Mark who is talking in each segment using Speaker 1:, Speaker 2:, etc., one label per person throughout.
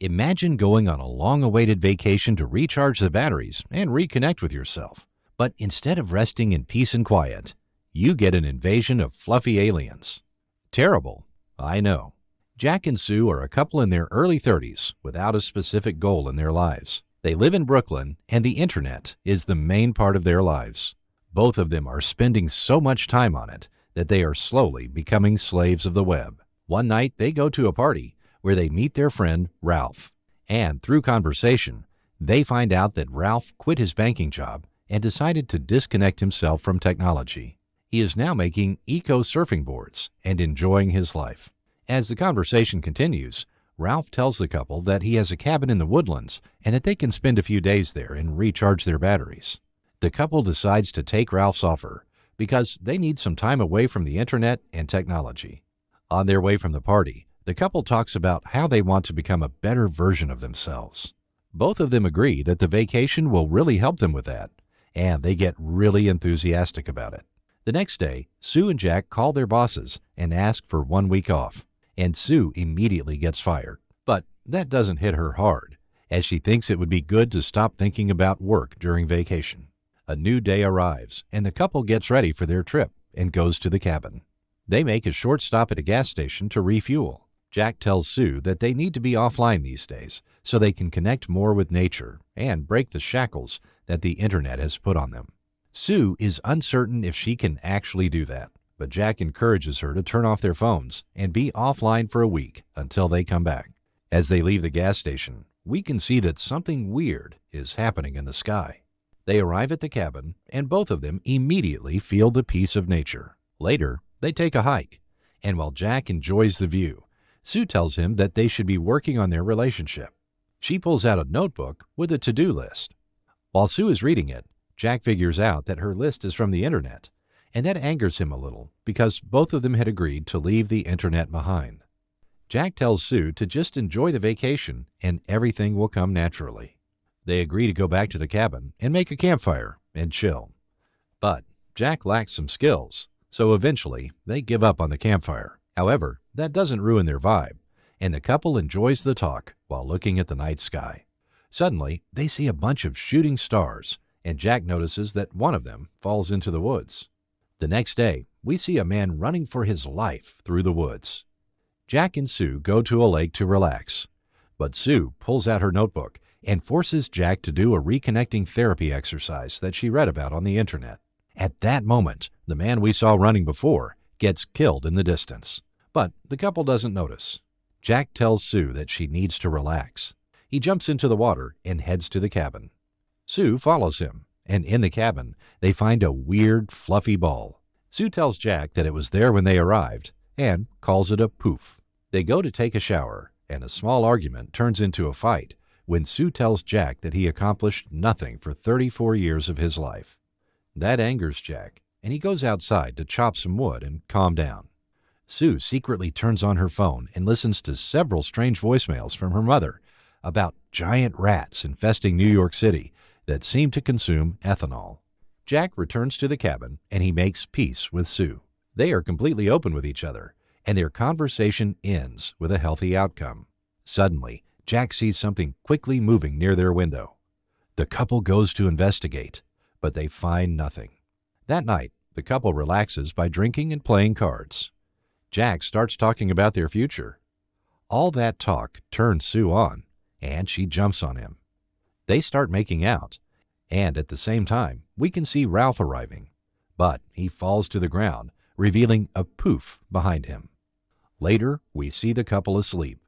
Speaker 1: Imagine going on a long-awaited vacation to recharge the batteries and reconnect with yourself. But instead of resting in peace and quiet, you get an invasion of fluffy aliens. Terrible, I know. Jack and Sue are a couple in their early 30s without a specific goal in their lives. They live in Brooklyn, and the internet is the main part of their lives. Both of them are spending so much time on it that they are slowly becoming slaves of the web. One night, they go to a party where they meet their friend Ralph. And through conversation, they find out that Ralph quit his banking job and decided to disconnect himself from technology. He is now making eco-surfing boards and enjoying his life. As the conversation continues, Ralph tells the couple that he has a cabin in the woodlands and that they can spend a few days there and recharge their batteries. The couple decides to take Ralph's offer because they need some time away from the internet and technology. On their way from the party, the couple talks about how they want to become a better version of themselves. Both of them agree that the vacation will really help them with that, and they get really enthusiastic about it. The next day, Sue and Jack call their bosses and ask for 1 week off, and Sue immediately gets fired. But that doesn't hit her hard, as she thinks it would be good to stop thinking about work during vacation. A new day arrives, and the couple gets ready for their trip and goes to the cabin. They make a short stop at a gas station to refuel. Jack tells Sue that they need to be offline these days so they can connect more with nature and break the shackles that the internet has put on them. Sue is uncertain if she can actually do that, but Jack encourages her to turn off their phones and be offline for a week until they come back. As they leave the gas station, we can see that something weird is happening in the sky. They arrive at the cabin, and both of them immediately feel the peace of nature. Later, they take a hike, and while Jack enjoys the view, Sue tells him that they should be working on their relationship. She pulls out a notebook with a to-do list. While Sue is reading it, Jack figures out that her list is from the internet, and that angers him a little because both of them had agreed to leave the internet behind. Jack tells Sue to just enjoy the vacation and everything will come naturally. They agree to go back to the cabin and make a campfire and chill. But Jack lacks some skills, so eventually they give up on the campfire. However, that doesn't ruin their vibe, and the couple enjoys the talk while looking at the night sky. Suddenly, they see a bunch of shooting stars, and Jack notices that one of them falls into the woods. The next day, we see a man running for his life through the woods. Jack and Sue go to a lake to relax, but Sue pulls out her notebook and forces Jack to do a reconnecting therapy exercise that she read about on the internet. At that moment, the man we saw running before gets killed in the distance. But the couple doesn't notice. Jack tells Sue that she needs to relax. He jumps into the water and heads to the cabin. Sue follows him, and in the cabin, they find a weird, fluffy ball. Sue tells Jack that it was there when they arrived and calls it a poof. They go to take a shower, and a small argument turns into a fight when Sue tells Jack that he accomplished nothing for 34 years of his life. That angers Jack, and he goes outside to chop some wood and calm down. Sue secretly turns on her phone and listens to several strange voicemails from her mother about giant rats infesting New York City that seem to consume ethanol. Jack returns to the cabin and he makes peace with Sue. They are completely open with each other, and their conversation ends with a healthy outcome. Suddenly, Jack sees something quickly moving near their window. The couple goes to investigate, but they find nothing. That night, the couple relaxes by drinking and playing cards. Jack starts talking about their future. All that talk turns Sue on, and she jumps on him. They start making out, and at the same time, we can see Ralph arriving. But he falls to the ground, revealing a poof behind him. Later, we see the couple asleep.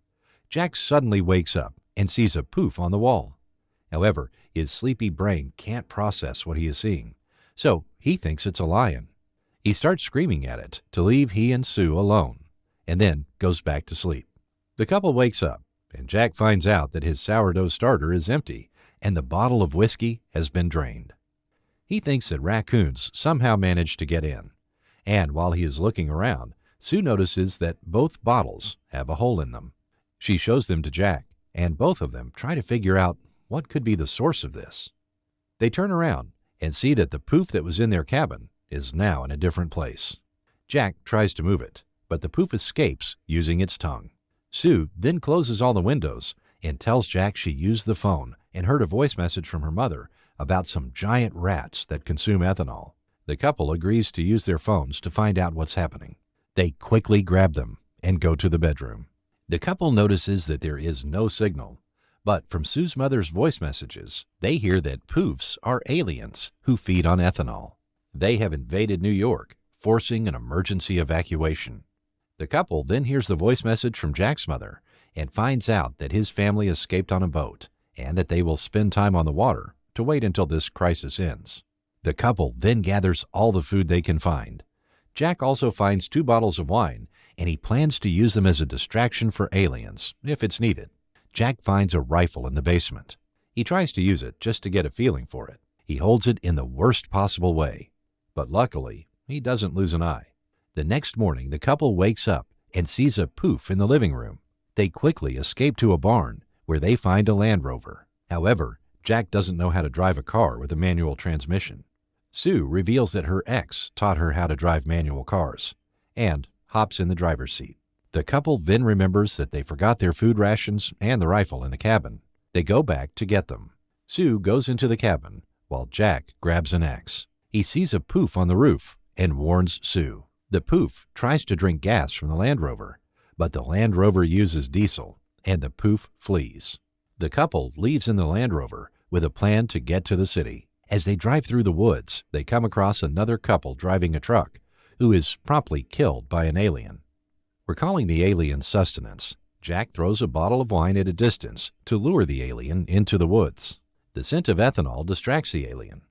Speaker 1: Jack suddenly wakes up and sees a poof on the wall. However, his sleepy brain can't process what he is seeing, so he thinks it's a lion. He starts screaming at it to leave he and Sue alone, and then goes back to sleep. The couple wakes up, and Jack finds out that his sourdough starter is empty and the bottle of whiskey has been drained. He thinks that raccoons somehow managed to get in, and while he is looking around, Sue notices that both bottles have a hole in them. She shows them to Jack, and both of them try to figure out what could be the source of this. They turn around and see that the poof that was in their cabin is now in a different place. Jack tries to move it, but the poof escapes using its tongue. Sue then closes all the windows and tells Jack she used the phone and heard a voice message from her mother about some giant rats that consume ethanol. The couple agrees to use their phones to find out what's happening. They quickly grab them and go to the bedroom. The couple notices that there is no signal, but from Sue's mother's voice messages, they hear that poofs are aliens who feed on ethanol. They have invaded New York, forcing an emergency evacuation. The couple then hears the voice message from Jack's mother and finds out that his family escaped on a boat and that they will spend time on the water to wait until this crisis ends. The couple then gathers all the food they can find. Jack also finds 2 bottles of wine, and he plans to use them as a distraction for aliens, if it's needed. Jack finds a rifle in the basement. He tries to use it just to get a feeling for it. He holds it in the worst possible way. But luckily, he doesn't lose an eye. The next morning, the couple wakes up and sees a poof in the living room. They quickly escape to a barn, where they find a Land Rover. However, Jack doesn't know how to drive a car with a manual transmission. Sue reveals that her ex taught her how to drive manual cars, and hops in the driver's seat. The couple then remembers that they forgot their food rations and the rifle in the cabin. They go back to get them. Sue goes into the cabin, while Jack grabs an axe. He sees a poof on the roof and warns Sue. The poof tries to drink gas from the Land Rover, but the Land Rover uses diesel, and the poof flees. The couple leaves in the Land Rover with a plan to get to the city. As they drive through the woods, they come across another couple driving a truck, who is promptly killed by an alien. Recalling the alien's sustenance, Jack throws a bottle of wine at a distance to lure the alien into the woods. The scent of ethanol distracts the alien,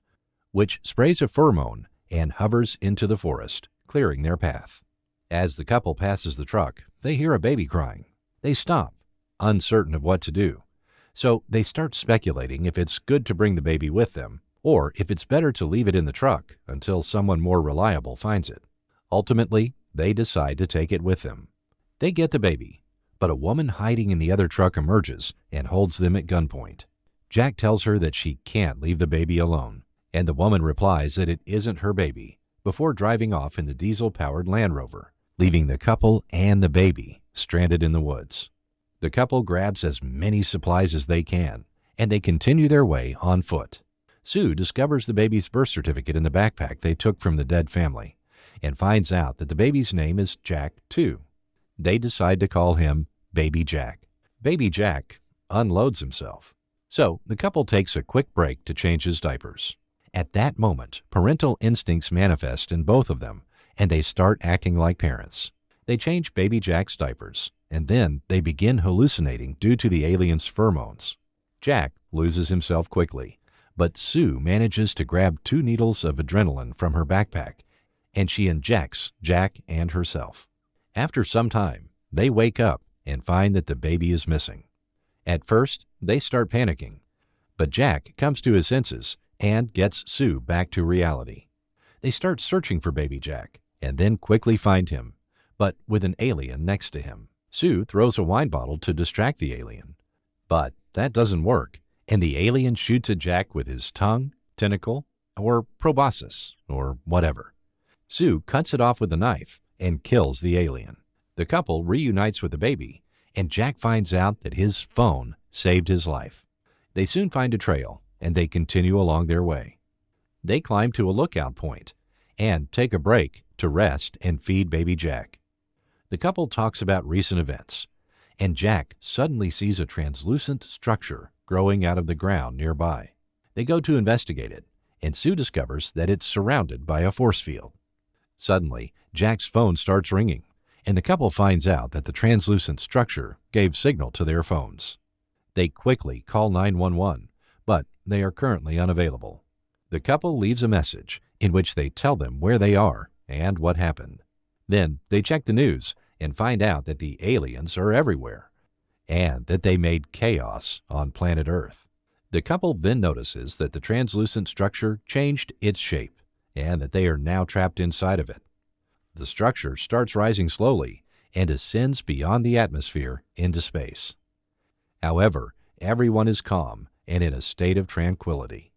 Speaker 1: which sprays a pheromone and hovers into the forest, clearing their path. As the couple passes the truck, they hear a baby crying. They stop, uncertain of what to do. So they start speculating if it's good to bring the baby with them, or if it's better to leave it in the truck until someone more reliable finds it. Ultimately, they decide to take it with them. They get the baby, but a woman hiding in the other truck emerges and holds them at gunpoint. Jack tells her that she can't leave the baby alone, and the woman replies that it isn't her baby, before driving off in the diesel-powered Land Rover, leaving the couple and the baby stranded in the woods. The couple grabs as many supplies as they can, and they continue their way on foot. Sue discovers the baby's birth certificate in the backpack they took from the dead family and finds out that the baby's name is Jack, too. They decide to call him Baby Jack. Baby Jack unloads himself. So the couple takes a quick break to change his diapers. At that moment, parental instincts manifest in both of them, and they start acting like parents. They change Baby Jack's diapers, and then they begin hallucinating due to the alien's pheromones. Jack loses himself quickly, but Sue manages to grab 2 needles of adrenaline from her backpack, and she injects Jack and herself. After some time, they wake up and find that the baby is missing. At first, they start panicking, but Jack comes to his senses and gets Sue back to reality. They start searching for Baby Jack, and then quickly find him, but with an alien next to him. Sue throws a wine bottle to distract the alien, but that doesn't work, and the alien shoots at Jack with his tongue, tentacle, or proboscis, or whatever. Sue cuts it off with a knife and kills the alien. The couple reunites with the baby, and Jack finds out that his phone saved his life. They soon find a trail, and they continue along their way. They climb to a lookout point and take a break to rest and feed Baby Jack. The couple talks about recent events, and Jack suddenly sees a translucent structure growing out of the ground nearby. They go to investigate it, and Sue discovers that it's surrounded by a force field. Suddenly, Jack's phone starts ringing, and the couple finds out that the translucent structure gave signal to their phones. They quickly call 911, but they are currently unavailable. The couple leaves a message in which they tell them where they are and what happened. Then they check the news and find out that the aliens are everywhere, and that they made chaos on planet Earth. The couple then notices that the translucent structure changed its shape, and that they are now trapped inside of it. The structure starts rising slowly and ascends beyond the atmosphere into space. However, everyone is calm and in a state of tranquility.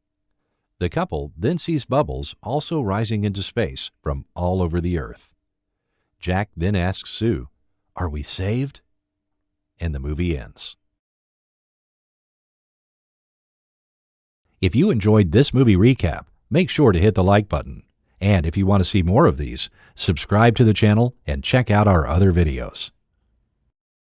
Speaker 1: The couple then sees bubbles also rising into space from all over the Earth. Jack then asks Sue, "Are we saved?" And the movie ends. If you enjoyed this movie recap, make sure to hit the like button. And if you want to see more of these, subscribe to the channel and check out our other videos.